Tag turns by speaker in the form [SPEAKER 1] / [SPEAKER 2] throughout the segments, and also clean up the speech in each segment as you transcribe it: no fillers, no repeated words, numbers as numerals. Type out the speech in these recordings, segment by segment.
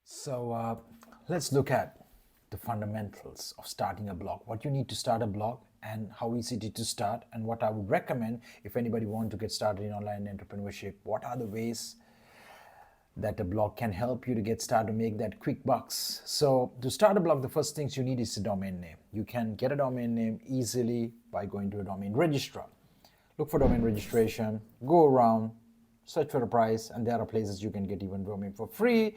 [SPEAKER 1] So let's look at the fundamentals of starting a blog. What you need to start a blog and how easy it is to start, and what I would recommend if anybody wants to get started in online entrepreneurship. What are the ways that a blog can help you to get started to make that quick bucks? So to start a blog, the first things you need is a domain name. You can get a domain name easily by going to a domain registrar. Look for domain registration, go around, search for a price, and there are places you can get even domain for free.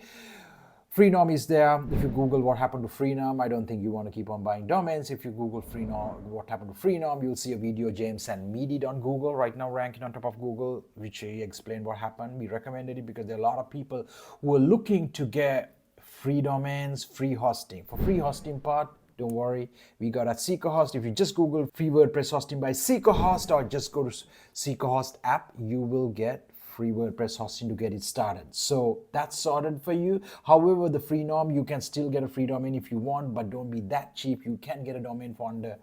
[SPEAKER 1] Freenom is there. If you Google what happened to Freenom, I don't think you want to keep on buying domains. If you Google Freenom, what happened to Freenom, you'll see a video James and me did on Google, right now ranking on top of Google, which he explained what happened. We recommended it because there are a lot of people who are looking to get free domains, free hosting. For free hosting part, don't worry, we got at SeekerHost. If you just Google free WordPress hosting by SeekerHost or just go to SeekerHost app, you will get free WordPress hosting to get it started. So that's sorted for you. However, the Freenom, you can still get a free domain if you want, but don't be that cheap. You can get a domain for under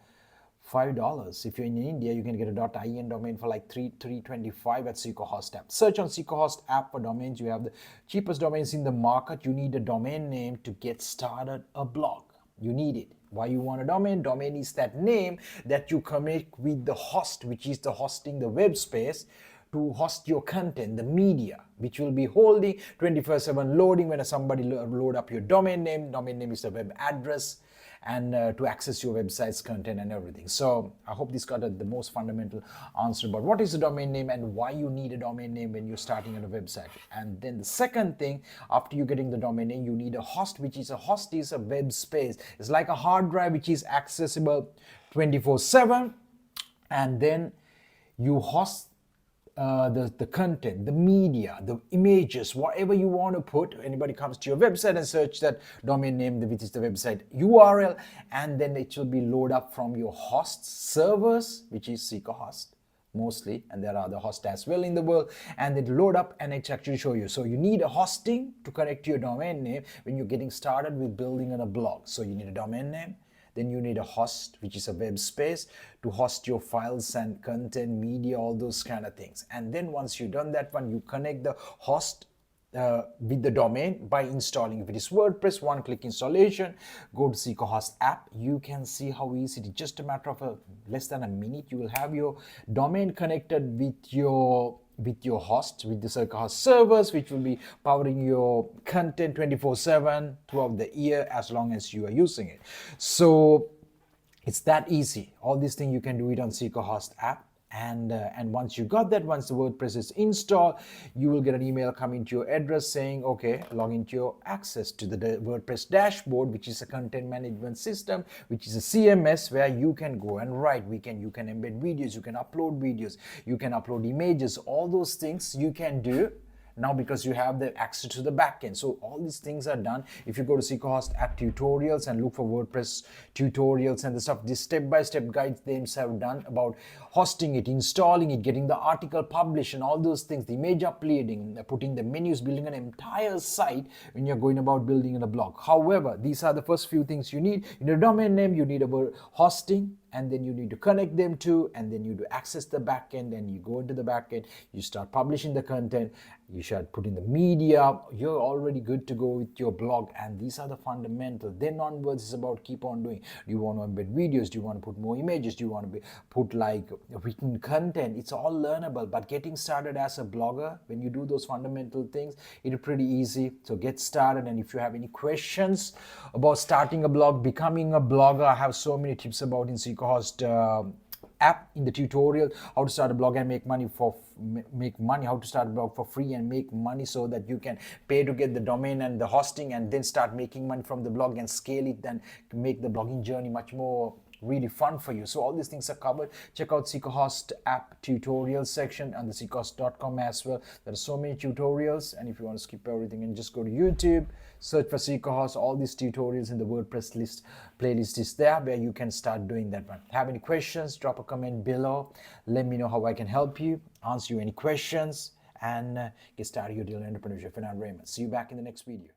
[SPEAKER 1] $5. If you're in India, you can get a .in domain for like $3.25 at SeekerHost app. Search on SeekerHost app for domains. You have the cheapest domains in the market. You need a domain name to get started a blog. You need it. Why you want a domain? Domain is that name that you connect with the host, which is the hosting the web space, to host your content, the media, which will be holding 24/7 loading when somebody load up your domain name. Domain name is the web address, and to access your website's content and everything. So I hope this got the most fundamental answer about what is a domain name and why you need a domain name when you're starting on a website. And then the second thing, after you getting the domain name, you need a host, which is a web space. It's like a hard drive which is accessible 24/7, and then you host the content, the media, the images, whatever you want to put. Anybody comes to your website and search that domain name, which is the website URL, and then it will be loaded up from your host servers, which is SeekerHost mostly, and there are other hosts as well in the world, and it load up and it actually show you. So you need a hosting to connect to your domain name when you're getting started with building on a blog. So you need a domain name. Then you need a host, which is a web space to host your files and content, media, all those kind of things. And then once you've done that one, you connect the host with the domain by installing. If it is WordPress, one-click installation. Go to SeekerHost app. You can see how easy it is. Just a matter of less than a minute, you will have your domain connected with your host, with the SeekerHost servers, which will be powering your content 24/7 throughout the year as long as you are using it. So it's that easy. All these things you can do it on SeekerHost app. And once you got that, once the WordPress is installed, you will get an email coming to your address saying, okay, log into your access to the WordPress dashboard, which is a content management system, which is a CMS where you can go and write. You can embed videos, you can upload images, all those things you can do now because you have the access to the backend. So all these things are done. If you go to SeekerHost app tutorials and look for WordPress tutorials and the stuff, this step-by-step guides they have done about hosting it, installing it, getting the article published and all those things, the image uploading, putting the menus, building an entire site when you're going about building in a blog. However, these are the first few things you need. You need a domain name, you need a hosting, and then you need to connect them to, and then you do access the backend, and you go into the backend, you start publishing the content, you should put in the media, you're already good to go with your blog. And these are the fundamentals. Then onwards is about keep on doing. Do you want to embed videos? Do you want to put more images? Do you want to put like written content? It's all learnable, but getting started as a blogger, when you do those fundamental things, it's pretty easy. So get started. And if you have any questions about starting a blog, becoming a blogger, I have so many tips about in SeekerHost app in the tutorial, how to start a blog and make money, how to start a blog for free and make money so that you can pay to get the domain and the hosting and then start making money from the blog and scale it and make the blogging journey much more really fun for you. So all these things are covered. Check out SeekerHost app tutorials section on the seekerhost.com as well. There are so many tutorials, and if you want to skip everything and just go to YouTube, search for SeekerHost, all these tutorials in the WordPress playlist is there where you can start doing that one. Have any questions, drop a comment below. Let me know how I can help you, answer you any questions, and get started your daily entrepreneurship. Fernand Raymond. See you back in the next video.